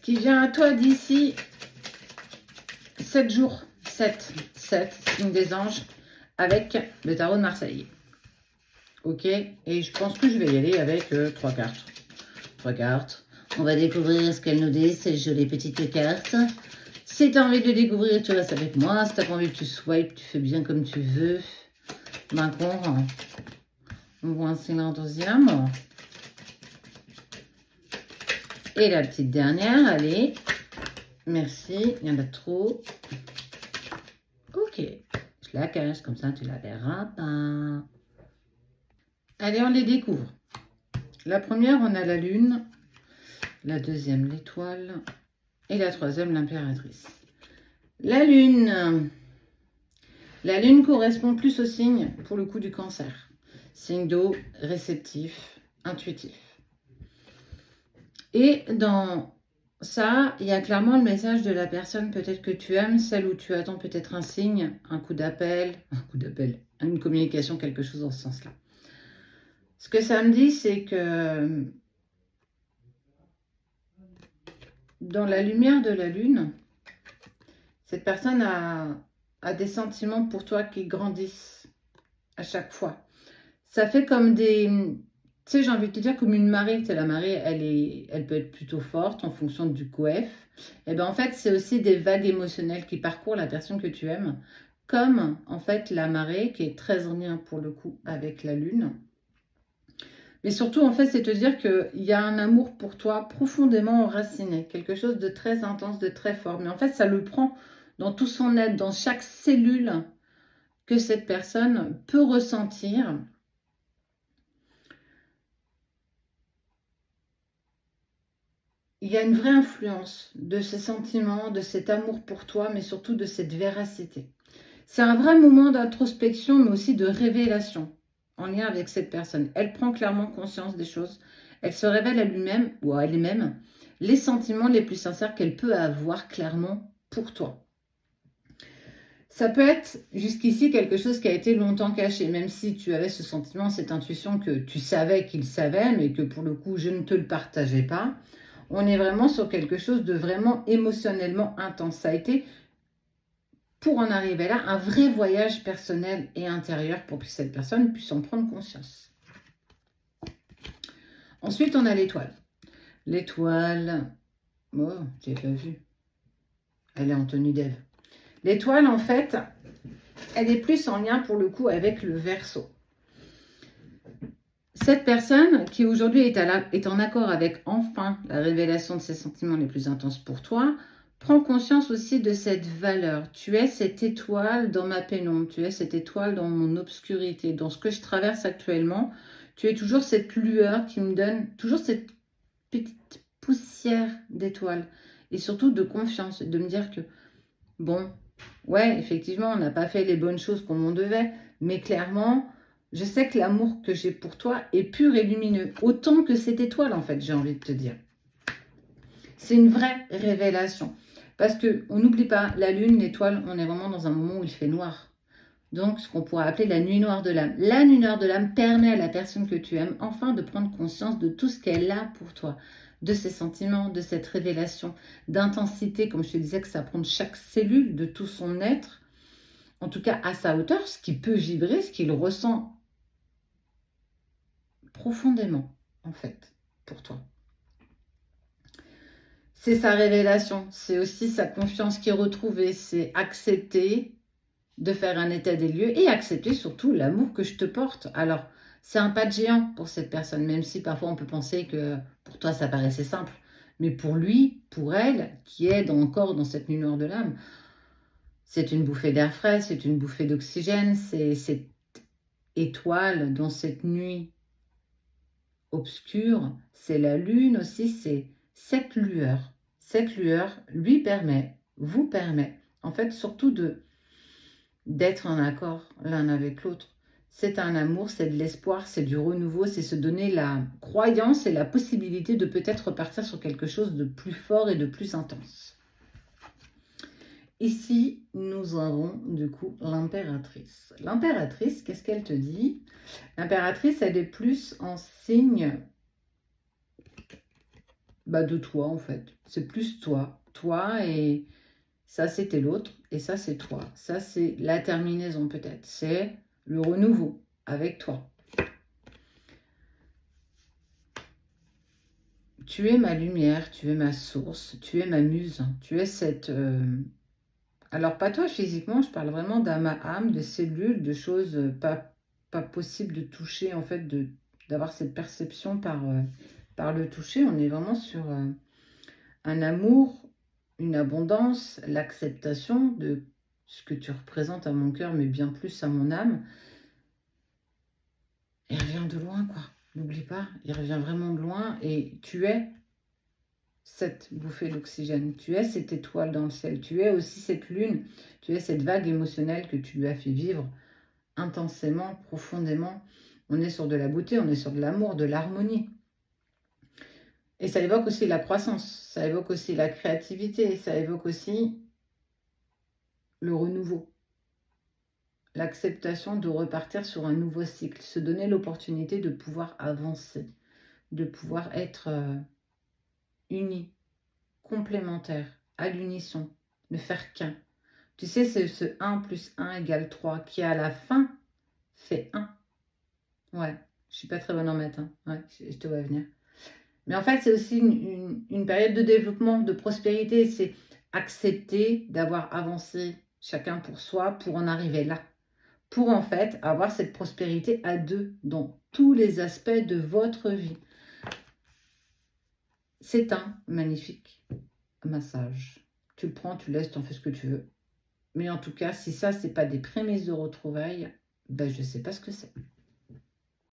qui vient à toi d'ici 7 jours. 7, signe des anges, avec le tarot de Marseille. Ok, et je pense que je vais y aller avec 3 cartes. 3 cartes. On va découvrir ce qu'elles nous disent, ces jolies petites cartes. Si tu as envie de découvrir, tu restes avec moi. Si tu n'as pas envie, tu swipes, tu fais bien comme tu veux. D'accord. On voit la deuxième. Et la petite dernière, allez. Merci, il y en a trop. Ok, je la cache, comme ça tu la verras pas. Allez, on les découvre. La première, on a la lune. La deuxième, l'étoile. Et la troisième, l'impératrice. La lune. La lune correspond plus au signe, pour le coup, du cancer. Signe d'eau, réceptif, intuitif. Et dans ça, il y a clairement le message de la personne peut-être que tu aimes, celle où tu attends peut-être un signe, un coup d'appel, une communication, quelque chose dans ce sens-là. Ce que ça me dit, c'est que dans la lumière de la lune, cette personne a des sentiments pour toi qui grandissent à chaque fois. Ça fait comme des... Tu sais, j'ai envie de te dire comme une marée. Tu sais, la marée, elle peut être plutôt forte en fonction du coef. Et bien en fait, c'est aussi des vagues émotionnelles qui parcourent la personne que tu aimes. Comme en fait la marée qui est très en lien pour le coup avec la lune. Mais surtout, en fait, c'est te dire qu'il y a un amour pour toi profondément enraciné. Quelque chose de très intense, de très fort. Mais en fait, ça le prend dans tout son être, dans chaque cellule que cette personne peut ressentir. Il y a une vraie influence de ces sentiments, de cet amour pour toi, mais surtout de cette véracité. C'est un vrai moment d'introspection, mais aussi de révélation en lien avec cette personne. Elle prend clairement conscience des choses. Elle se révèle à lui-même ou à elle-même les sentiments les plus sincères qu'elle peut avoir clairement pour toi. Ça peut être jusqu'ici quelque chose qui a été longtemps caché, même si tu avais ce sentiment, cette intuition que tu savais qu'il savait, mais que pour le coup, je ne te le partageais pas. On est vraiment sur quelque chose de vraiment émotionnellement intense. Ça a été, pour en arriver là, un vrai voyage personnel et intérieur pour que cette personne puisse en prendre conscience. Ensuite, on a l'étoile. L'étoile, oh, je l'ai pas vue. Elle est en tenue d'Ève. L'étoile, en fait, elle est plus en lien pour le coup avec le Verseau. Cette personne qui aujourd'hui est en accord avec enfin la révélation de ses sentiments les plus intenses pour toi, prends conscience aussi de cette valeur. Tu es cette étoile dans ma pénombre, tu es cette étoile dans mon obscurité, dans ce que je traverse actuellement. Tu es toujours cette lueur qui me donne toujours cette petite poussière d'étoile et surtout de confiance, de me dire que bon, ouais, effectivement, on n'a pas fait les bonnes choses comme on devait, mais clairement, je sais que l'amour que j'ai pour toi est pur et lumineux, autant que cette étoile, en fait, j'ai envie de te dire. C'est une vraie révélation, parce qu'on n'oublie pas, la lune, l'étoile, on est vraiment dans un moment où il fait noir. Donc, ce qu'on pourrait appeler la nuit noire de l'âme. La nuit noire de l'âme permet à la personne que tu aimes, enfin, de prendre conscience de tout ce qu'elle a pour toi, de ses sentiments, de cette révélation, d'intensité, comme je te disais, que ça prend de chaque cellule, de tout son être, en tout cas à sa hauteur, ce qui peut vibrer, ce qu'il ressent profondément, en fait, pour toi. C'est sa révélation, c'est aussi sa confiance qui est retrouvée, c'est accepter de faire un état des lieux et accepter surtout l'amour que je te porte. Alors, c'est un pas de géant pour cette personne, même si parfois on peut penser que pour toi ça paraissait simple. Mais pour lui, pour elle, qui est encore dans cette nuit noire de l'âme, c'est une bouffée d'air frais, c'est une bouffée d'oxygène, c'est cette étoile dans cette nuit obscure, c'est la lune aussi, c'est cette lueur. Cette lueur lui permet, vous permet, en fait, surtout d'être en accord l'un avec l'autre. C'est un amour, c'est de l'espoir, c'est du renouveau, c'est se donner la croyance et la possibilité de peut-être repartir sur quelque chose de plus fort et de plus intense. Ici, nous avons du coup l'impératrice. L'impératrice, qu'est-ce qu'elle te dit? L'impératrice, elle est plus en signe bah, de toi, en fait. C'est plus toi. Toi, et ça, c'était l'autre. Et ça, c'est toi. Ça, c'est la terminaison, peut-être. C'est le renouveau avec toi. Tu es ma lumière, tu es ma source, tu es ma muse. Tu es cette... Alors, pas toi physiquement, je parle vraiment d'âme à âme, de cellules, de choses pas possibles de toucher, en fait, d'avoir cette perception par le toucher. On est vraiment sur un amour, une abondance, l'acceptation de ce que tu représentes à mon cœur, mais bien plus à mon âme. Il revient de loin, quoi. N'oublie pas, il revient vraiment de loin et tu es cette bouffée d'oxygène. Tu es cette étoile dans le ciel. Tu es aussi cette lune. Tu es cette vague émotionnelle que tu lui as fait vivre intensément, profondément. On est sur de la beauté, on est sur de l'amour, de l'harmonie. Et ça évoque aussi la croissance, ça évoque aussi la créativité, ça évoque aussi le renouveau. L'acceptation de repartir sur un nouveau cycle, se donner l'opportunité de pouvoir avancer, de pouvoir être unis, complémentaires, à l'unisson, ne faire qu'un. Tu sais, c'est ce 1 plus 1 égale 3 qui à la fin fait 1. Ouais, je suis pas très bonne en maths, hein. Ouais, je te vois venir. Mais en fait, c'est aussi une période de développement, de prospérité. C'est accepter d'avoir avancé chacun pour soi pour en arriver là. Pour en fait avoir cette prospérité à deux dans tous les aspects de votre vie. C'est un magnifique massage. Tu le prends, tu le laisses, tu en fais ce que tu veux. Mais en tout cas, si ça, c'est pas des prémices de retrouvailles, ben je sais pas ce que c'est.